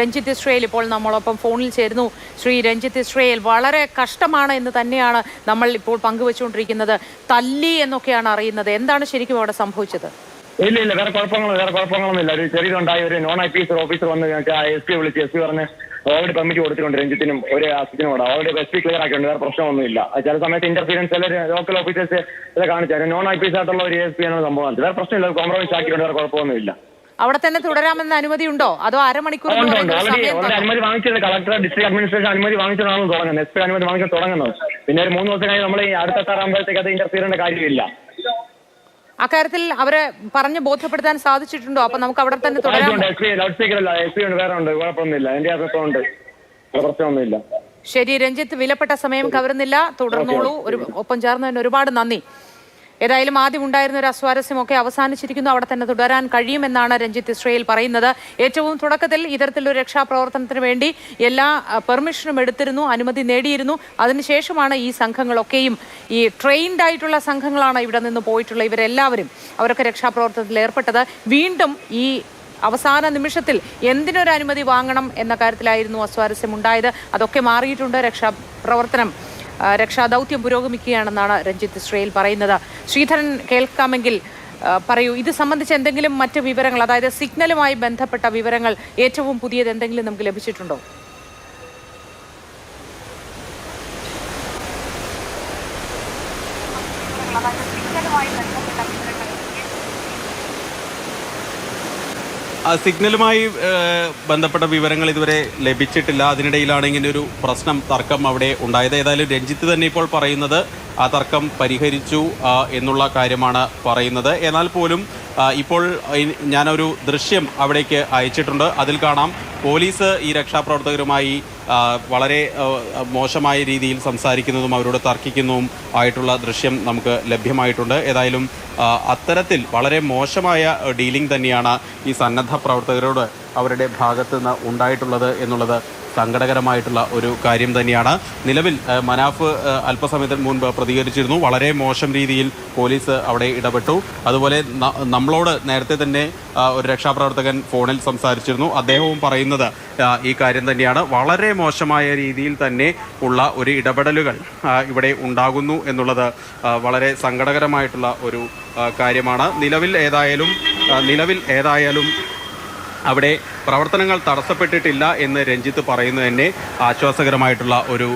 Ranjith Israel ഇപ്പോൾ നമ്മളൊപ്പം ഫോണിൽ ചേരുന്നു. ശ്രീ രഞ്ജിത്ത് ഇസ്രയേൽ, വളരെ കഷ്ടമാണ് എന്ന് തന്നെയാണ് നമ്മൾ ഇപ്പോൾ പങ്കുവെച്ചുകൊണ്ടിരിക്കുന്നത്. തല്ലി എന്നൊക്കെയാണ് അറിയുന്നത്. എന്താണ് ശരിക്കും അവിടെ സംഭവിച്ചത്? ഇല്ല വേറെ കുഴപ്പങ്ങളൊന്നുമില്ല. ഒരു ചെറിയതുണ്ടായി. ഒരു നോൺ IPS ഓഫീസർ വന്ന് SP വിളിച്ച് SP പറഞ്ഞ് ഓൾറെഡി പെർമിറ്റ് കൊടുത്തിട്ടുണ്ട് രഞ്ജിത്തിനും ഒരു അസിനും കൂടെ. ഓൾറെഡി SP ക്ലിയർ ആക്കിയിട്ടുണ്ട്. വേറെ പ്രശ്നമൊന്നുമില്ല. ചില സമയത്ത് ഇന്റർഫിയറൻസ് ചില ലോക്കൽ ഓഫീസേഴ്സ് ഇത് കാണിച്ചാൽ നോൺ IPS ആയിട്ടുള്ള ഒരു ASP ആണ് സംഭവം. വേറെ പ്രശ്നമില്ല. കോംപ്രമൈസ് ആക്കിയിട്ടുണ്ട്. വേറെ കുഴപ്പമൊന്നുമില്ല. അവിടെ തന്നെ തുടരാമെന്ന അനുമതി ഉണ്ടോ? അതോ അരമണിക്കൂർ? അനുമതി വാങ്ങിച്ചത് കളക്ടർ ഡിസ്ട്രിക്ട് അഡ്മിനിസ്ട്രേഷൻ അനുമതി വാങ്ങിച്ചതാണ് തുടങ്ങുന്നത്. SP അനുമതി വാങ്ങിച്ച് തുടങ്ങുന്നത്. പിന്നെ ഒരു 3 ദിവസം കഴിഞ്ഞ് നമ്മൾ ഈ അടുത്താറാകുമ്പോഴത്തേക്ക് അത് ഇന്റർഫിയർ ചെയ്യേണ്ട കാര്യമില്ല. അക്കാര്യത്തിൽ അവരെ പറഞ്ഞ് ബോധ്യപ്പെടുത്താൻ സാധിച്ചിട്ടുണ്ടോ? അപ്പൊ നമുക്ക് അവിടെ തന്നെ തുടരാം. വേറെ ഉണ്ട്, കുഴപ്പമൊന്നുമില്ല. എന്റെ അഭിപ്രായമുണ്ട്, പ്രശ്നമൊന്നുമില്ല. ശരി രഞ്ജിത്ത്, വിലപ്പെട്ട സമയം കവരുന്നില്ല, തുടർന്നോളൂ. ഒപ്പം ചേർന്നതിന് ഒരുപാട് നന്ദി. ഏതായാലും ആദ്യം ഉണ്ടായിരുന്ന ഒരു അസ്വാരസ്യമൊക്കെ അവസാനിച്ചിരിക്കുന്നു. അവിടെ തന്നെ തുടരാൻ കഴിയുമെന്നാണ് രഞ്ജിത്ത് ഇസ്രയേൽ പറയുന്നത്. ഏറ്റവും തുടക്കത്തിൽ ഇത്തരത്തിലൊരു രക്ഷാപ്രവർത്തനത്തിന് വേണ്ടി എല്ലാ പെർമിഷനും എടുത്തിരുന്നു, അനുമതി നേടിയിരുന്നു. അതിനുശേഷമാണ് ഈ സംഘങ്ങളൊക്കെയും, ഈ ട്രെയിൻഡ് ആയിട്ടുള്ള സംഘങ്ങളാണ് ഇവിടെ നിന്ന് പോയിട്ടുള്ള ഇവരെല്ലാവരും, അവരൊക്കെ രക്ഷാപ്രവർത്തനത്തിൽ ഏർപ്പെട്ടത്. വീണ്ടും ഈ അവസാന നിമിഷത്തിൽ എന്തിനൊരു അനുമതി വാങ്ങണം എന്ന കാര്യത്തിലായിരുന്നു അസ്വാരസ്യം ഉണ്ടായത്. അതൊക്കെ മാറിയിട്ടുണ്ട്. രക്ഷാദൗത്യം പുരോഗമിക്കുകയാണെന്നാണ് രഞ്ജിത്ത് ഇസ്രയേൽ പറയുന്നത്. ശ്രീധരൻ, കേൾക്കാമെങ്കിൽ പറയൂ, ഇത് സംബന്ധിച്ച് എന്തെങ്കിലും മറ്റ് വിവരങ്ങൾ, അതായത് സിഗ്നലുമായി ബന്ധപ്പെട്ട വിവരങ്ങൾ ഏറ്റവും പുതിയത് എന്തെങ്കിലും നമുക്ക് ലഭിച്ചിട്ടുണ്ടോ? സിഗ്നലുമായി ബന്ധപ്പെട്ട വിവരങ്ങൾ ഇതുവരെ ലഭിച്ചിട്ടില്ല. അതിനിടയിലാണ് ഇങ്ങനെ ഒരു തർക്കം അവിടെ ഉണ്ടായത്. ഏതായാലും രഞ്ജിത്ത് തന്നെ ഇപ്പോൾ പറയുന്നത് ആ തർക്കം പരിഹരിച്ചു എന്നുള്ള കാര്യമാണ് പറയുന്നത്. എന്നാൽ പോലും ഇപ്പോൾ ഞാനൊരു ദൃശ്യം അവിടേക്ക് അയച്ചിട്ടുണ്ട്. അതിൽ കാണാം പോലീസ് ഈ രക്ഷാപ്രവർത്തകരുമായി വളരെ മോശമായ രീതിയിൽ സംസാരിക്കുന്നതും അവരോട് തർക്കിക്കുന്നതും ആയിട്ടുള്ള ദൃശ്യം നമുക്ക് ലഭ്യമായിട്ടുണ്ട്. ഏതായാലും അത്തരത്തിൽ വളരെ മോശമായ ഡീലിംഗ് തന്നെയാണ് ഈ സന്നദ്ധ പ്രവർത്തകരോട് അവരുടെ ഭാഗത്ത് നിന്ന് ഉണ്ടായിട്ടുള്ളത് എന്നുള്ളത് സങ്കടകരമായിട്ടുള്ള ഒരു കാര്യം തന്നെയാണ്. നിലവിൽ മനാഫ് അല്പസമയത്തിന് മുൻപ് പ്രതികരിച്ചിരുന്നു. വളരെ മോശം രീതിയിൽ പോലീസ് അവിടെ ഇടപെട്ടു. അതുപോലെ നമ്മളോട് നേരത്തെ തന്നെ ഒരു രക്ഷാപ്രവർത്തകൻ ഫോണിൽ സംസാരിച്ചിരുന്നു. അദ്ദേഹവും പറയുന്നത് ഈ കാര്യം തന്നെയാണ്. വളരെ മോശമായ രീതിയിൽ തന്നെ ഉള്ള ഒരു ഇടപെടലുകൾ ഇവിടെ ഉണ്ടാകുന്നു എന്നുള്ളത് വളരെ സങ്കടകരമായിട്ടുള്ള ഒരു കാര്യമാണ്. നിലവിൽ ഏതായാലും അവിടെ പ്രവർത്തനങ്ങൾ തടസ്സപ്പെട്ടിട്ടില്ല എന്ന് രഞ്ജിത്ത് പറയുന്നത് തന്നെ ആശ്വാസകരമായിട്ടുള്ള ഒരു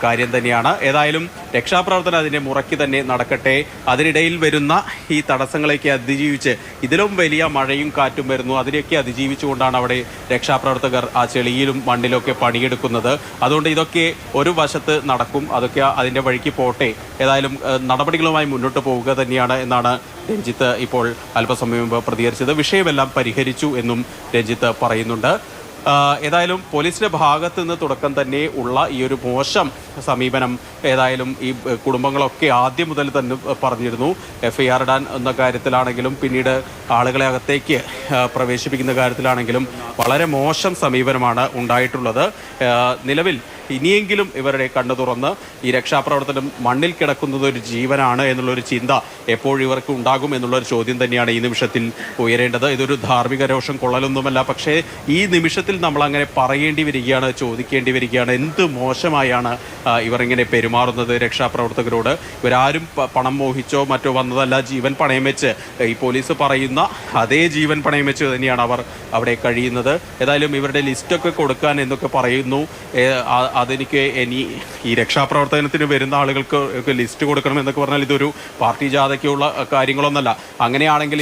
കാര്യം തന്നെയാണ്. ഏതായാലും രക്ഷാപ്രവർത്തനം അതിൻ്റെ മുറയ്ക്ക് തന്നെ നടക്കട്ടെ. അതിനിടയിൽ വരുന്ന ഈ തടസ്സങ്ങളെയൊക്കെ അതിജീവിച്ച്, ഇതിലും വലിയ മഴയും കാറ്റും വരുന്നു, അതിനെയൊക്കെ അതിജീവിച്ചുകൊണ്ടാണ് അവിടെ രക്ഷാപ്രവർത്തകർ ആ ചെളിയിലും മണ്ണിലൊക്കെ പണിയെടുക്കുന്നത്. അതുകൊണ്ട് ഇതൊക്കെ ഒരു വശത്ത് നടക്കും, അതൊക്കെ അതിൻ്റെ വഴിക്ക് പോട്ടെ. ഏതായാലും നടപടികളുമായി മുന്നോട്ട് പോവുക തന്നെയാണ് എന്നാണ് രഞ്ജിത്ത് ഇപ്പോൾ അല്പസമയം മുമ്പ് പ്രതികരിച്ചത്. വിഷയമെല്ലാം പരിഹരിച്ചു എന്നും രഞ്ജിത്ത് പറയുന്നുണ്ട്. ഏതായാലും പോലീസിന്റെ ഭാഗത്തു നിന്ന് തുടക്കം തന്നെ ഉള്ള ഈ ഒരു മോശം സമീപനം ഏതായാലും ഈ കുടുംബങ്ങളൊക്കെ ആദ്യം മുതൽ തന്നെ പറഞ്ഞിരുന്നു. FIR ഇടാൻ എന്ന കാര്യത്തിലാണെങ്കിലും പിന്നീട് ആളുകളെ അകത്തേക്ക് പ്രവേശിപ്പിക്കുന്ന കാര്യത്തിലാണെങ്കിലും വളരെ മോശം സമീപനമാണ് ഉണ്ടായിട്ടുള്ളത്. നിലവിൽ ഇനിയെങ്കിലും ഇവരുടെ കണ്ണു തുറന്ന് ഈ രക്ഷാപ്രവർത്തനം മണ്ണിൽ കിടക്കുന്നത് ഒരു ജീവനാണ് എന്നുള്ളൊരു ചിന്ത എപ്പോഴും ഇവർക്ക് ഉണ്ടാകും എന്നുള്ളൊരു ചോദ്യം തന്നെയാണ് ഈ നിമിഷത്തിൽ ഉയരേണ്ടത്. ഇതൊരു ധാർമ്മിക രോഷം കൊള്ളലൊന്നുമല്ല, പക്ഷേ ഈ നിമിഷത്തിൽ നമ്മൾ അങ്ങനെ പറയേണ്ടി വരികയാണ്, ചോദിക്കേണ്ടി വരികയാണ്. എന്ത് മോശമായാണ് ഇവർ ഇങ്ങനെ പെരുമാറുന്നത് രക്ഷാപ്രവർത്തകരോട്. ഇവരാരും പണം മോഹിച്ചോ മറ്റോ വന്നതല്ല. ജീവൻ പണയം വെച്ച്, ഈ പോലീസ് പറയുന്ന അതേ ജീവൻ പണയം വെച്ച് തന്നെയാണ് അവർ അവിടെ കഴിയുന്നത്. ഏതായാലും ഇവരുടെ ലിസ്റ്റൊക്കെ കൊടുക്കാൻ എന്നൊക്കെ പറയുന്നു. അതെനിക്ക് ഈ രക്ഷാപ്രവർത്തനത്തിന് വരുന്ന ആളുകൾക്ക് ലിസ്റ്റ് കൊടുക്കണം എന്നൊക്കെ പറഞ്ഞാൽ ഇതൊരു പാർട്ടി ജാഥയ്ക്കുള്ള കാര്യങ്ങളൊന്നല്ല. അങ്ങനെയാണെങ്കിൽ